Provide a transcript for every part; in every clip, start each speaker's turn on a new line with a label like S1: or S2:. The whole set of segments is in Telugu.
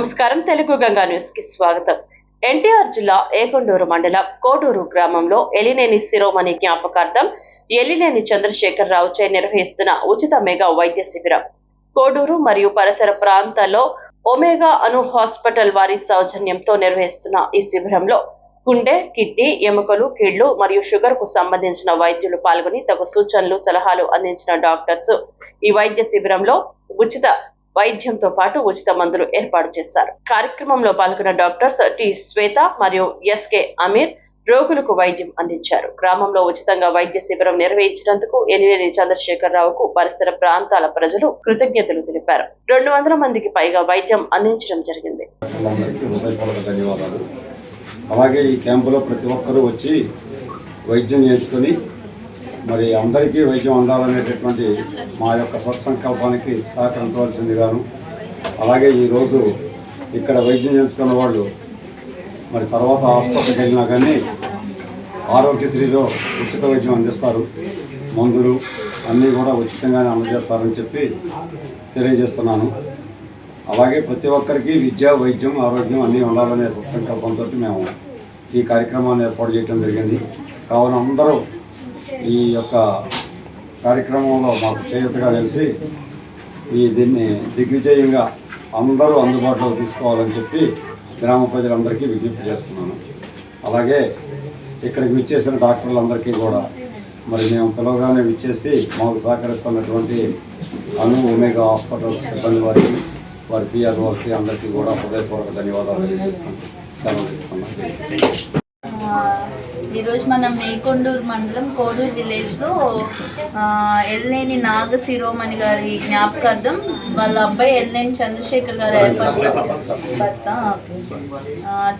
S1: నమస్కారం. తెలుగు గంగా న్యూస్ కి స్వాగతం. ఎన్టీఆర్ జిల్లా ఏకొండూరు మండలం కోడూరు గ్రామంలో ఎలినేని శిరోమణి జ్ఞాపకార్థం ఎలినేని చంద్రశేఖరరావు చే నిర్వహిస్తున్న ఉచిత మెగా వైద్య శిబిరం కోడూరు మరియు పరిసర ప్రాంతాల్లో ఒమేగా అను హాస్పిటల్ వారి సౌజన్యంతో నిర్వహిస్తున్న ఈ శిబిరంలో గుండె, కిడ్నీ, ఎముకలు, కీళ్లు మరియు షుగర్ కు సంబంధించిన వైద్యులు పాల్గొని తగు సూచనలు, సలహాలు అందించిన డాక్టర్స్ ఈ వైద్య శిబిరంలో ఉచిత వైద్యంతో పాటు ఉచిత మందులు ఏర్పాటు చేశారు. కార్యక్రమంలో పాల్గొన్న డాక్టర్స్ టి శ్వేత మరియు ఎస్కే అమీర్ రోగులకు వైద్యం అందించారు. గ్రామంలో ఉచితంగా వైద్య శిబిరం నిర్వహించినందుకు ఎలినేని చంద్రశేఖరరావుకు పరిసర ప్రాంతాల ప్రజలు కృతజ్ఞతలు తెలిపారు. 200 మందికి పైగా వైద్యం అందించడం జరిగింది.
S2: అలాగే ఈ క్యాంపులో ప్రతి ఒక్కరూ వచ్చి వైద్యం చేయించుకొని మరి అందరికీ వైద్యం అందాలనేటటువంటి మా యొక్క సత్సంకల్పానికి సహకరించవలసిందిగాను, అలాగే ఈరోజు ఇక్కడ వైద్యం చేయించుకున్న వాళ్ళు మరి తర్వాత హాస్పిటల్కి వెళ్ళినా కానీ ఆరోగ్యశ్రీలో ఉచిత వైద్యం అందిస్తారు, మందులు అన్నీ కూడా ఉచితంగానే అందజేస్తారని చెప్పి తెలియజేస్తున్నాను. అలాగే ప్రతి ఒక్కరికి విద్య, వైద్యం, ఆరోగ్యం అన్నీ ఉండాలనే సత్సంకల్పంతో మేము ఈ కార్యక్రమాన్ని ఏర్పాటు చేయడం జరిగింది. కావున అందరూ ఈ యొక్క కార్యక్రమంలో మాకు చేయూతగా నిలిచి దీన్ని దిగ్విజయంగా అందరూ అందుబాటులో తీసుకోవాలని చెప్పి గ్రామ ప్రజలందరికీ విజ్ఞప్తి చేస్తున్నాను. అలాగే ఇక్కడికి విచ్చేసిన డాక్టర్లందరికీ కూడా మరి మేము పిలవగానే విచ్చేసి మాకు సహకరిస్తున్నటువంటి ఒమేగా హాస్పిటల్స్ సిబ్బంది వారికి, వారి పిఆర్ వారికి అందరికీ కూడా హృదయపూర్వక ధన్యవాదాలు తెలియజేసుకుంటూ సెలవు తీసుకున్నాం.
S3: ఈరోజు మనం ఏకొండూరు మండలం కోడూరు విలేజ్లో ఎలినేని నాగ శిరోమణి గారి జ్ఞాపకార్థం వాళ్ళ అబ్బాయి ఎలినేని చంద్రశేఖర్ గారు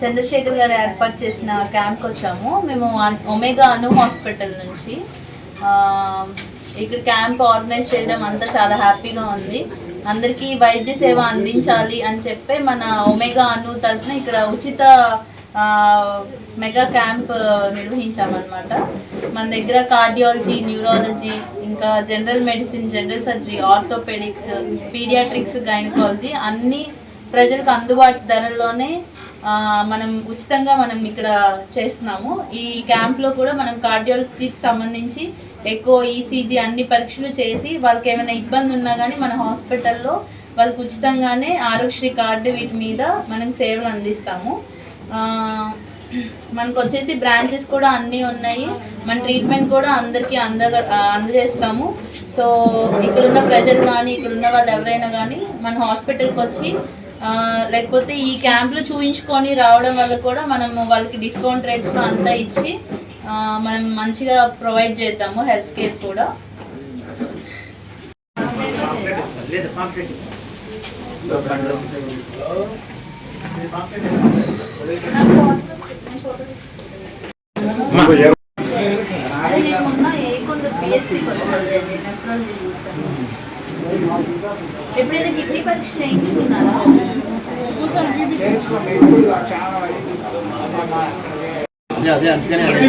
S3: చంద్రశేఖర్ గారు ఏర్పాటు చేసిన క్యాంప్కి వచ్చాము. మేము ఒమేగా అను హాస్పిటల్ నుంచి ఇక్కడ క్యాంప్ ఆర్గనైజ్ చేయడం అంతా చాలా హ్యాపీగా ఉంది. అందరికీ వైద్య సేవ అందించాలి అని చెప్పి మన ఒమేగా అను తరఫున ఇక్కడ ఉచిత మెగా క్యాంప్ నిర్వహించామన్నమాట. మన దగ్గర కార్డియాలజీ, న్యూరాలజీ, ఇంకా general medicine, general surgery, orthopaedics, paediatrics, gynaecology అన్ని ప్రజలకు అందుబాటు ధరల్లోనే మనం ఉచితంగా ఇక్కడ చేస్తున్నాము. ఈ క్యాంప్లో కూడా మనం కార్డియాలజీకి సంబంధించి ఎక్కువ ఈసీజీ అన్ని పరీక్షలు చేసి వాళ్ళకి ఏమైనా ఇబ్బంది ఉన్నా కానీ మన హాస్పిటల్లో వాళ్ళకి ఉచితంగానే ఆరోగ్యశ్రీ కార్డు వీటి మీద మనం సేవలు అందిస్తాము. మనకు వచ్చేసి బ్రాంచెస్ కూడా అన్నీ ఉన్నాయి. మన ట్రీట్మెంట్ కూడా అందరికీ అందజేస్తాము. సో ఇక్కడున్న ప్రజలు కానీ ఇక్కడున్న వాళ్ళు ఎవరైనా కానీ మన హాస్పిటల్కి వచ్చి లేకపోతే ఈ క్యాంప్లో చూయించుకొని రావడం వల్ల కూడా మనము వాళ్ళకి డిస్కౌంట్ రేట్స్లో అంతా ఇచ్చి మనం మంచిగా ప్రొవైడ్ చేద్దాము హెల్త్ కేర్ కూడా. ఎప్పుడైనా కిడ్నీ పరీక్ష చేయించుకున్నారా?
S2: అదే అందుకనే అందరూ